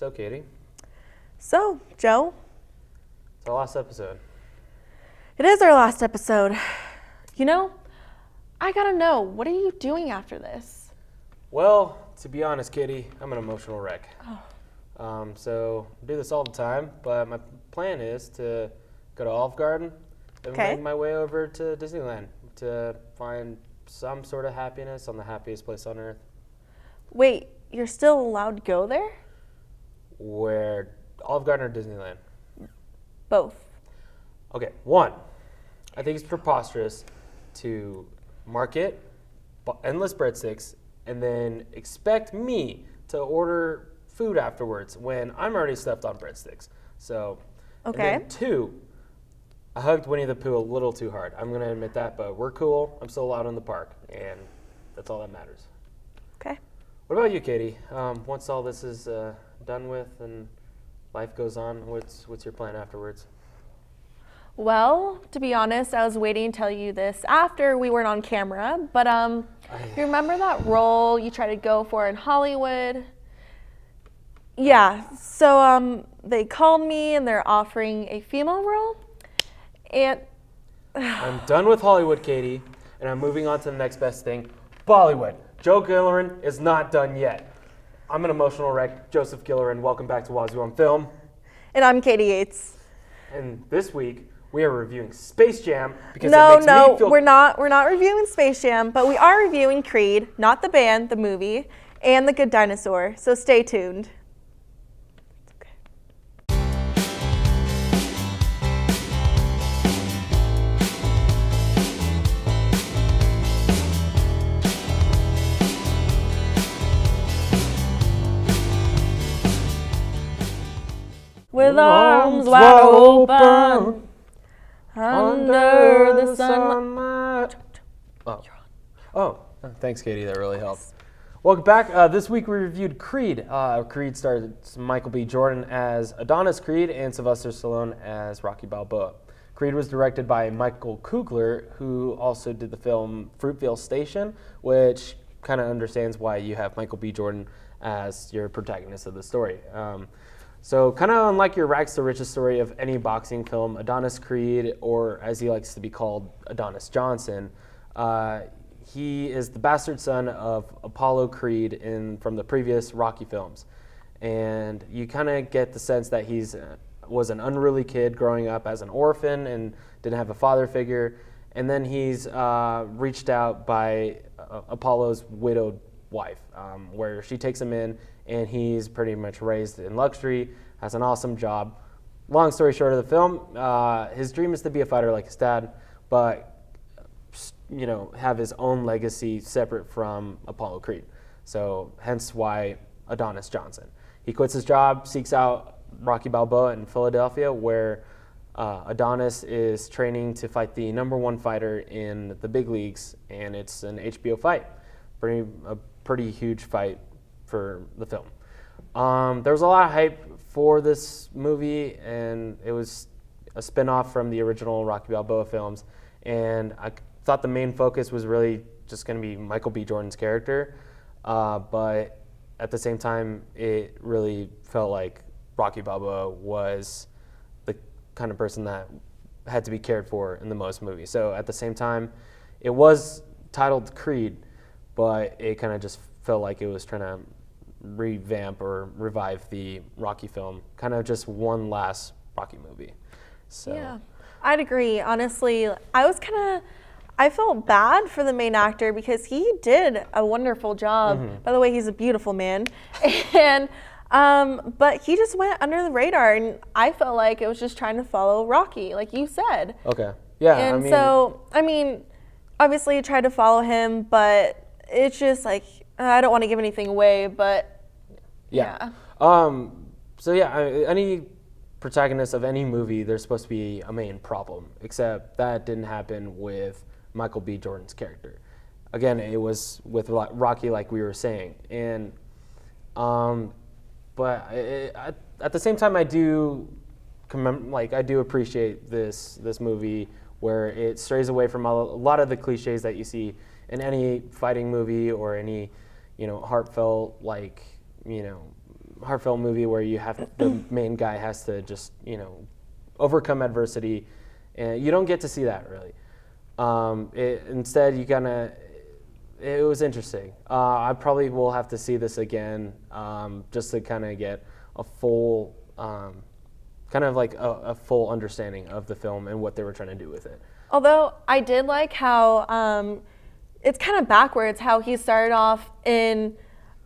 So, Katie, So, Joe, it's our last episode. it is our last episode. You know, I gotta know, what are you doing after this? Well, to be honest, Katie, I'm an emotional wreck. Oh. So, I do this all the time, but my plan is to go to Olive Garden and Okay. make my way over to Disneyland to find some sort of happiness on the happiest place on earth. Wait, you're still allowed to go there? Where Olive Garden or Disneyland? Both. Okay, one, I think it's preposterous to market endless breadsticks and then expect me to order food afterwards when I'm already stuffed on breadsticks. So, Okay. And then two, I hugged Winnie the Pooh a little too hard. I'm going to admit that, but we're cool. I'm still allowed in the park, and that's all that matters. Okay. What about you, Katie? Once all this is done with and life goes on, what's your plan afterwards? Well, to be honest, I was waiting to tell you this after we weren't on camera, but you remember that role you tried to go for in Hollywood? Yeah, so they called me and they're offering a female role, and I'm done with Hollywood, Katie, and I'm moving on to the next best thing, Bollywood. Joe Gillerin is not done yet. I'm an emotional wreck, Joseph Gillerin. Welcome back to Wazzu on Film. and I'm Katie Yates. And this week, we are reviewing Space Jam because No, it makes me feel... we're not reviewing Space Jam, but we are reviewing Creed, not the band, the movie, and The Good Dinosaur. So stay tuned. With arms wide open, under the sun. Oh, thanks, Katie. That really helped. Welcome back. This week we reviewed Creed. Creed stars Michael B. Jordan as Adonis Creed and Sylvester Stallone as Rocky Balboa. Creed was directed by Michael Kugler, who also did the film Fruitvale Station, which kind of understands why you have Michael B. Jordan as your protagonist of the story. So kind of unlike your rags to riches story of any boxing film, Adonis Creed, or as he likes to be called, Adonis Johnson, he is the bastard son of Apollo Creed from the previous Rocky films. And you kind of get the sense that was an unruly kid growing up as an orphan and didn't have a father figure. And then he's reached out by Apollo's widowed wife, where she takes him in, and he's pretty much raised in luxury, has an awesome job. Long story short of the film, his dream is to be a fighter like his dad, but have his own legacy separate from Apollo Creed. So hence why Adonis Johnson. He quits his job, seeks out Rocky Balboa in Philadelphia, where Adonis is training to fight the #1 fighter in the big leagues, and it's an HBO fight. A pretty huge fight for the film. There was a lot of hype for this movie, and it was a spin-off from the original Rocky Balboa films, and I thought the main focus was really just going to be Michael B. Jordan's character, but at the same time, it really felt like Rocky Balboa was the kind of person that had to be cared for in the most movies. So at the same time, it was titled Creed, but it kind of just felt like it was trying to revamp or revive the Rocky film, kind of just one last Rocky movie. So Yeah, I'd agree. Honestly, I felt bad for the main actor because he did a wonderful job. Mm-hmm. By the way, he's a beautiful man. And but he just went under the radar, and I felt like it was just trying to follow Rocky, like you said. Okay. Yeah. And obviously I tried to follow him, but it's just like, I don't want to give anything away, but yeah. Any protagonist of any movie, there's supposed to be a main problem, except that didn't happen with Michael B. Jordan's character. Again, it was with Rocky, like we were saying, and at the same time, I do appreciate this movie where it strays away from a lot of the cliches that you see in any fighting movie or any heartfelt heartfelt movie where you have the main guy has to just overcome adversity, and you don't get to see that really. Instead, it was interesting. I probably will have to see this again just to kind of get a full, kind of like a full understanding of the film and what they were trying to do with it. Although I did like how it's kind of backwards, how he started off in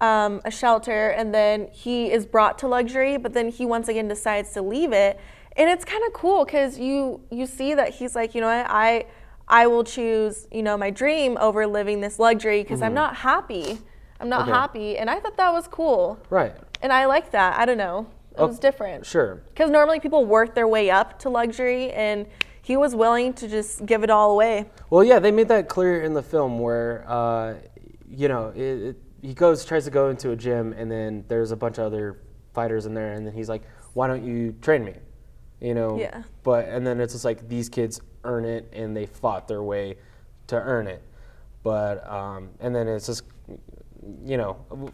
a shelter and then he is brought to luxury, but then he once again decides to leave it. And it's kind of cool because you see that he's like, you know what, I will choose, my dream over living this luxury because I'm not happy. I'm not happy. And I thought that was cool. Right. And I like that. I don't know. It was different. Sure. Because normally people work their way up to luxury, and he was willing to just give it all away. Well, yeah, they made that clear in the film where, he tries to go into a gym, and then there's a bunch of other fighters in there, and then he's like, why don't you train me? Yeah. And then it's just like these kids earn it, and they fought their way to earn it. But, and then it's just,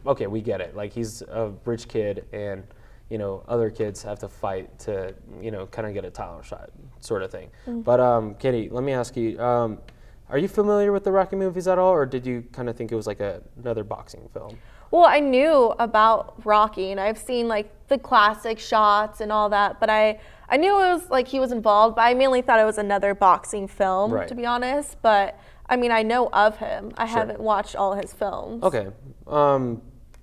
okay, we get it. Like, he's a rich kid, and, other kids have to fight to, kind of get a title shot sort of thing. Mm-hmm. But, Katie, let me ask you, are you familiar with the Rocky movies at all, or did you kind of think it was like another boxing film? Well, I knew about Rocky, and I've seen like the classic shots and all that, but I knew it was like he was involved, but I mainly thought it was another boxing film, right, to be honest. But I mean, I know of him. I haven't watched all his films. Okay.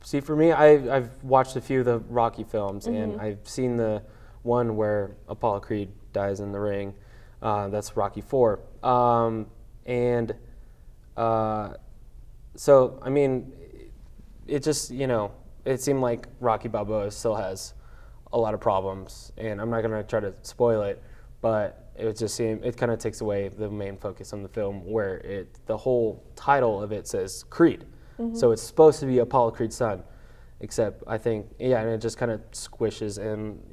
See, for me, I've watched a few of the Rocky films, and I've seen the one where Apollo Creed dies in the ring. That's Rocky IV. So, I mean, it just, it seemed like Rocky Balboa still has a lot of problems, and I'm not going to try to spoil it, but it just seemed, it kind of takes away the main focus on the film where the whole title of it says Creed. Mm-hmm. So it's supposed to be Apollo Creed's son, except I think, and it just kind of squishes, and,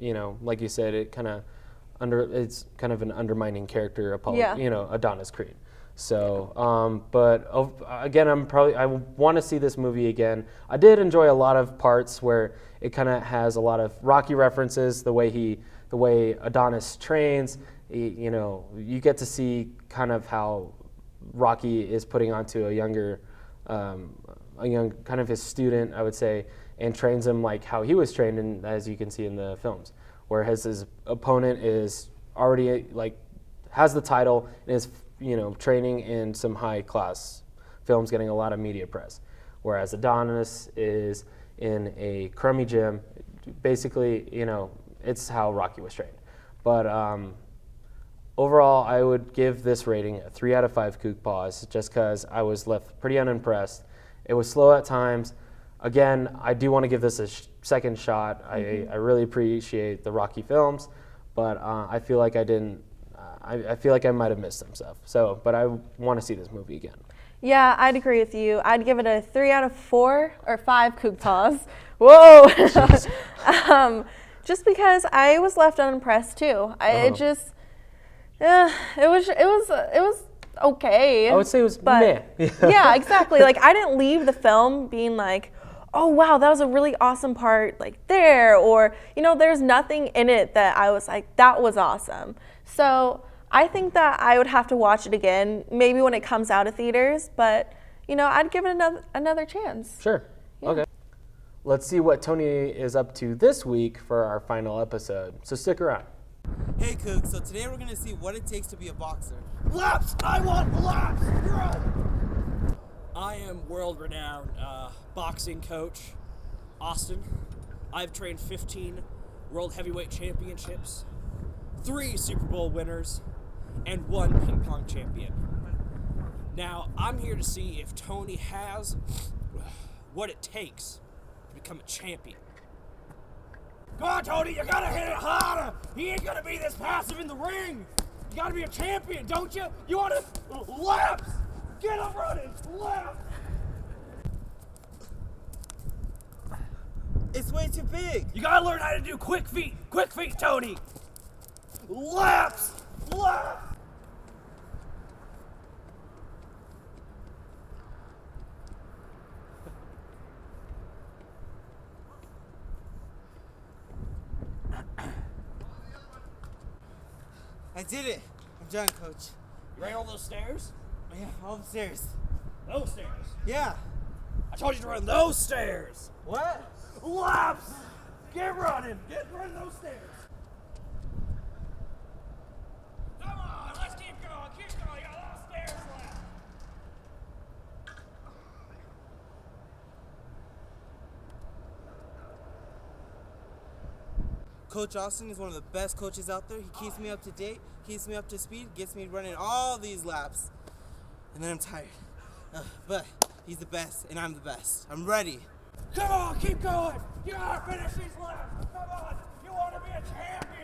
like you said, it's kind of an undermining character, Apollo, Adonis Creed. So, but again, I want to see this movie again. I did enjoy a lot of parts where it kind of has a lot of Rocky references, the way Adonis trains. You get to see kind of how Rocky is putting onto a young kind of his student, I would say, and trains him like how he was trained, in, as you can see in the films, whereas his opponent is already has the title and is training in some high-class films, getting a lot of media press, whereas Adonis is in a crummy gym. Basically, it's how Rocky was trained. But overall, I would give this rating a 3 out of 5 kook paws, just because I was left pretty unimpressed. It was slow at times. Again, I do want to give this a second shot. I really appreciate the Rocky films, but I feel like I didn't. I feel like I might have missed some stuff. So, but I want to see this movie again. Yeah, I'd agree with you. I'd give it a 3 out of 4 or 5 kook paws. Whoa! Just because I was left unimpressed too. It was okay. I would say it was meh. Yeah, exactly. Like, I didn't leave the film being like, oh wow, that was a really awesome part, like there, or there's nothing in it that I was like, that was awesome. So I think that I would have to watch it again, maybe when it comes out of theaters, but I'd give it another chance. Sure. Yeah. Okay. Let's see what Tony is up to this week for our final episode. So stick around. Hey Cook, so today we're gonna see what it takes to be a boxer. Laps! I want laps! I am world-renowned boxing coach, Austin. I've trained 15 World Heavyweight Championships, 3 Super Bowl winners, and 1 ping pong champion. Now, I'm here to see if Tony has what it takes to become a champion. Come on, Tony, you gotta hit it harder! He ain't gonna be this passive in the ring! You gotta be a champion, don't you? You wanna... laps! Get up running! Laps! It's way too big! You gotta learn how to do quick feet! Quick feet, Tony! Laps! Laps! I did it. I'm done, Coach. You ran all those stairs? Yeah, all the stairs. Those stairs. Yeah. I told you to run those stairs. What? Laps. Get running. Get running those stairs. Come on, let's keep going. Keep going. You got a lot of stairs left. Coach Austin is one of the best coaches out there. He keeps me up to date, keeps me up to speed, gets me running all these laps. And then I'm tired. But he's the best, and I'm the best. I'm ready. Come on, keep going. You gotta finish these laps. Come on. You want to be a champion.